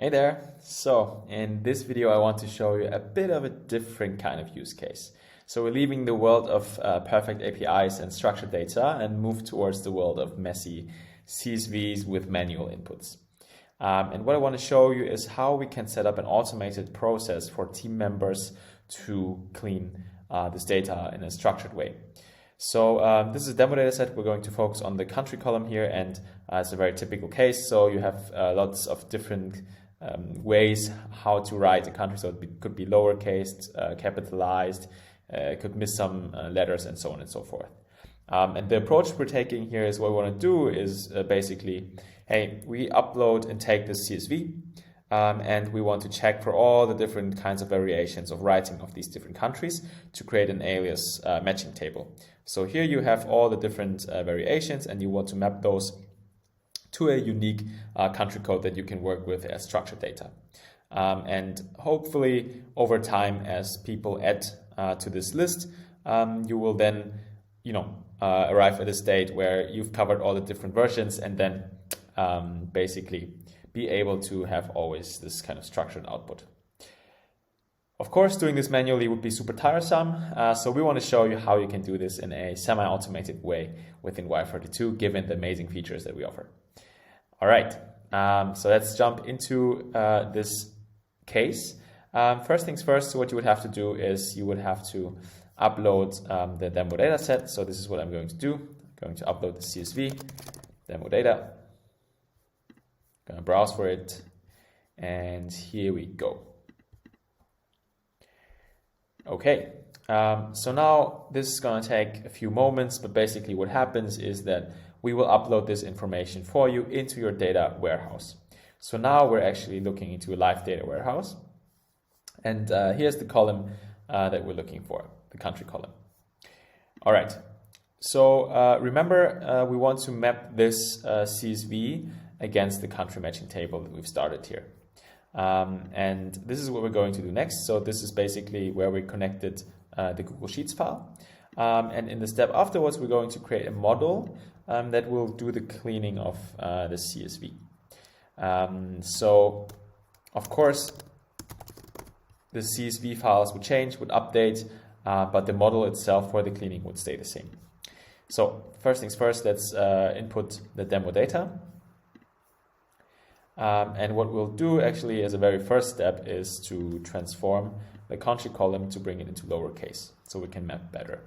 Hey there! So in this video I want to show you a bit of a different kind of use case. So we're leaving the world of perfect APIs and structured data and move towards the world of messy CSVs with manual inputs. And what I want to show you is how we can set up an automated process for team members to clean this data in a structured way. So this is a demo data set. We're going to focus on the country column here, and it's a very typical case. So you have lots of different ways how to write a country. So it could be lowercase, capitalized, could miss some letters, and so on and so forth. And the approach we're taking here is what we want to do is basically, hey, we upload and take this CSV, and we want to check for all the different kinds of variations of writing of these different countries to create an alias matching table. So here you have all the different variations, and you want to map those to a unique country code that you can work with as structured data. And hopefully over time, as people add to this list, you will then, arrive at a state where you've covered all the different versions, and then basically be able to have always this kind of structured output. Of course, doing this manually would be super tiresome, so we want to show you how you can do this in a semi-automated way within Y42, given the amazing features that we offer. All right, so let's jump into this case. First things first, so what you would have to do is you would have to upload the demo data set. So this is what I'm going to do. I'm going to upload the CSV, demo data. I'm going to browse for it, and here we go. Okay, so now this is going to take a few moments, but basically what happens is that we will upload this information for you into your data warehouse. So now we're actually looking into a live data warehouse. And here's the column that we're looking for, the country column. All right, so remember we want to map this CSV against the country matching table that we've started here. And this is what we're going to do next. So this is basically where we connected the Google Sheets file. And in the step afterwards, we're going to create a model that will do the cleaning of the CSV. So, of course, the CSV files would change, would update, but the model itself for the cleaning would stay the same. So, first things first, let's input the demo data. And what we'll do actually as a very first step is to transform the country column to bring it into lowercase so we can map better.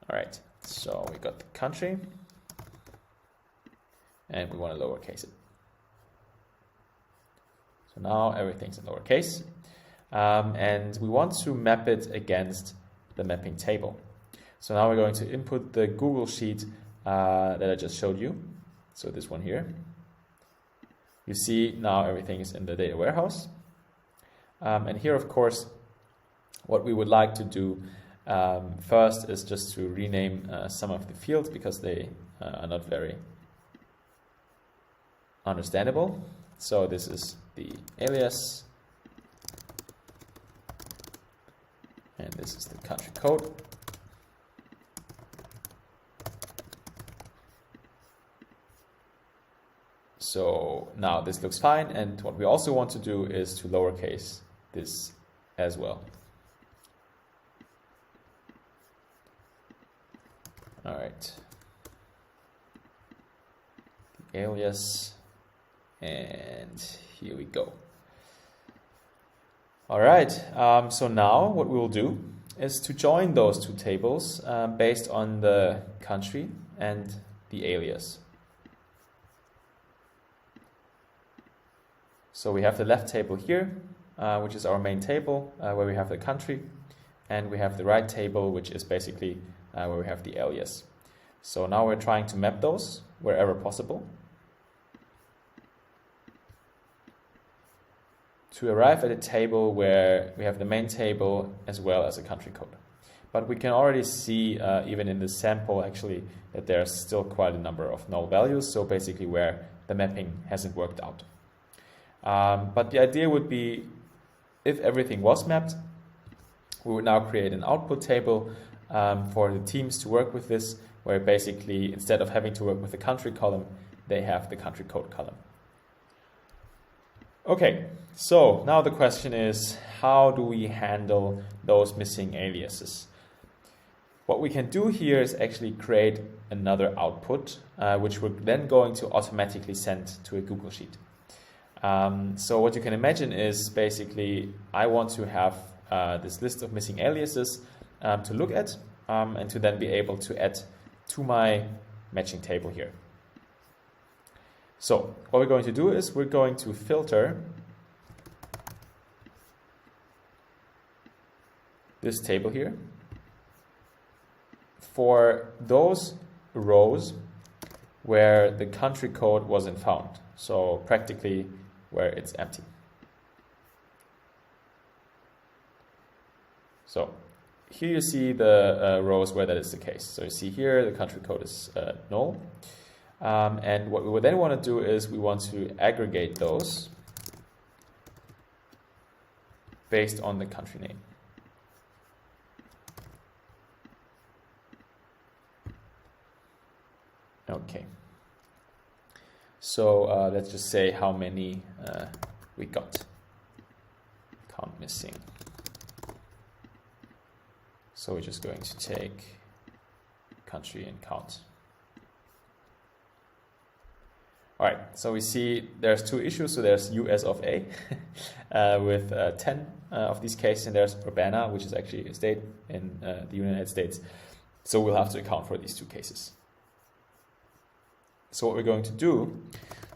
All right, so we got the country and we want to lowercase it. So now everything's in lowercase, and we want to map it against the mapping table. So now we're going to input the Google Sheet that I just showed you. So this one here. You see now everything is in the data warehouse. And here, of course, what we would like to do first is just to rename some of the fields because they are not very understandable. So this is the alias, and this is the country code. So now this looks fine, and what we also want to do is to lowercase this as well. All right, the alias, and here we go. All right, so now what we will do is to join those two tables based on the country and the alias. So we have the left table here, which is our main table where we have the country, and we have the right table, which is basically where we have the alias. So now we're trying to map those wherever possible to arrive at a table where we have the main table as well as a country code. But we can already see, even in the sample actually, that there's still quite a number of null values, so basically where the mapping hasn't worked out. But the idea would be, if everything was mapped, we would now create an output table for the teams to work with this, where basically instead of having to work with the country column, they have the country code column. Okay, so now the question is, how do we handle those missing aliases? What we can do here is actually create another output, which we're then going to automatically send to a Google Sheet. So what you can imagine is basically I want to have this list of missing aliases to look at and to then be able to add to my matching table here. So what we're going to do is we're going to filter this table here for those rows where the country code wasn't found. So practically where it's empty. So here you see the rows where that is the case. So you see here the country code is null. And what we would then want to do is we want to aggregate those based on the country name. Okay. So let's just say how many we got. Count missing. So we're just going to take country and count. All right, so we see there's two issues. So there's US of A with 10 of these cases, and there's Urbana, which is actually a state in the United States. So we'll have to account for these two cases. So what we're going to do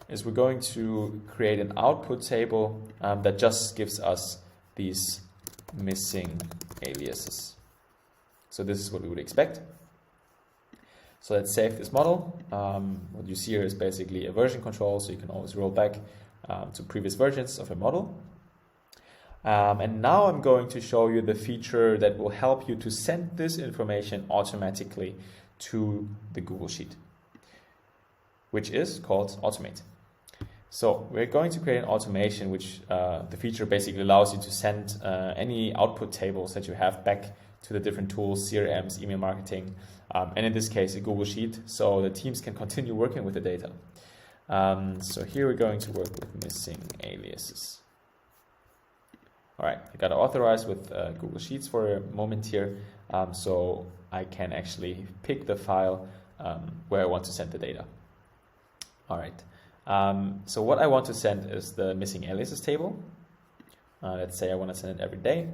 is we're going to create an output table that just gives us these missing aliases. So this is what we would expect. So let's save this model. What you see here is basically a version control, so you can always roll back to previous versions of a model. And now I'm going to show you the feature that will help you to send this information automatically to the Google Sheet, which is called Automate. So we're going to create an automation, which the feature basically allows you to send any output tables that you have back to the different tools, CRMs, email marketing, and in this case, a Google Sheet, so the teams can continue working with the data. So here we're going to work with missing aliases. All right, I got to authorize with Google Sheets for a moment here, so I can actually pick the file where I want to send the data. All right, so what I want to send is the missing aliases table. Let's say I want to send it every day.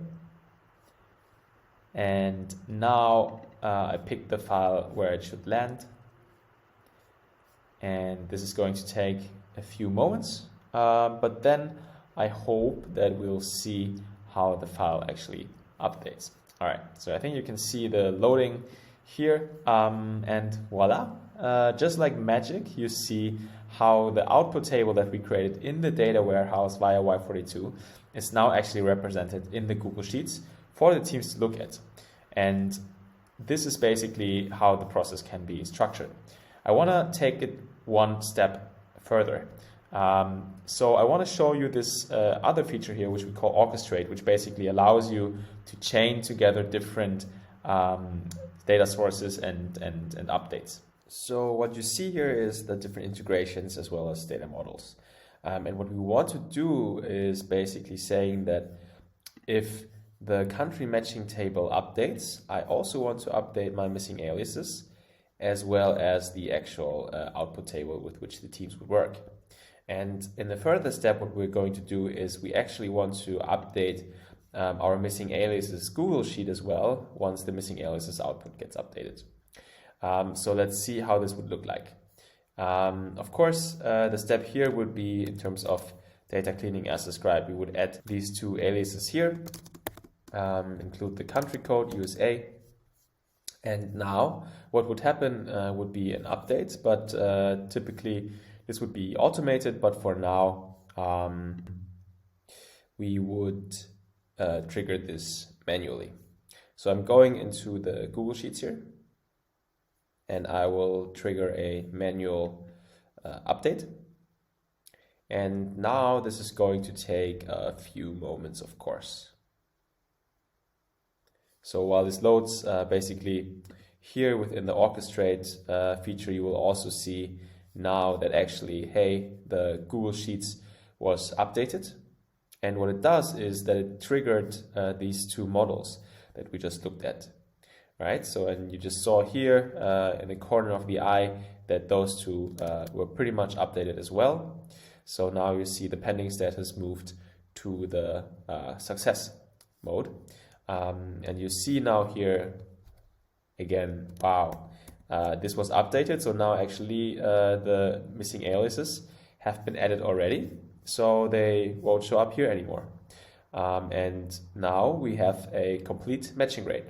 And now I pick the file where it should land. And this is going to take a few moments, but then I hope that we'll see how the file actually updates. All right, so I think you can see the loading here, and voila. Just like magic, you see how the output table that we created in the data warehouse via Y42 is now actually represented in the Google Sheets for the teams to look at. And this is basically how the process can be structured. I want to take it one step further. So I want to show you this other feature here, which we call Orchestrate, which basically allows you to chain together different data sources and updates. So what you see here is the different integrations as well as data models. And what we want to do is basically saying that if the country matching table updates, I also want to update my missing aliases as well as the actual output table with which the teams would work. And in the further step, what we're going to do is we actually want to update our missing aliases Google Sheet as well once the missing aliases output gets updated. So let's see how this would look like. Of course, the step here would be in terms of data cleaning as described. We would add these two aliases here, include the country code USA. And now what would happen would be an update, but typically this would be automated. But for now, we would trigger this manually. So I'm going into the Google Sheets here, and I will trigger a manual update. And now this is going to take a few moments, of course. So while this loads, basically here within the Orchestrate feature, you will also see now that actually, hey, the Google Sheets was updated. And what it does is that it triggered these two models that we just looked at, right? So, and you just saw here in the corner of the eye that those two were pretty much updated as well. So now you see the pending status moved to the success mode. And you see now here, again, wow, this was updated. So now actually the missing aliases have been added already. So they won't show up here anymore. And now we have a complete matching rate.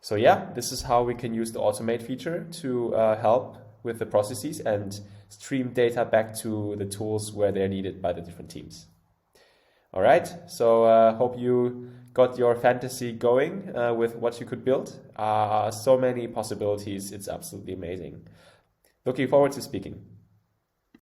So yeah, this is how we can use the automate feature to help with the processes and stream data back to the tools where they're needed by the different teams. All right, so hope you got your fantasy going with what you could build. So many possibilities, it's absolutely amazing. Looking forward to speaking.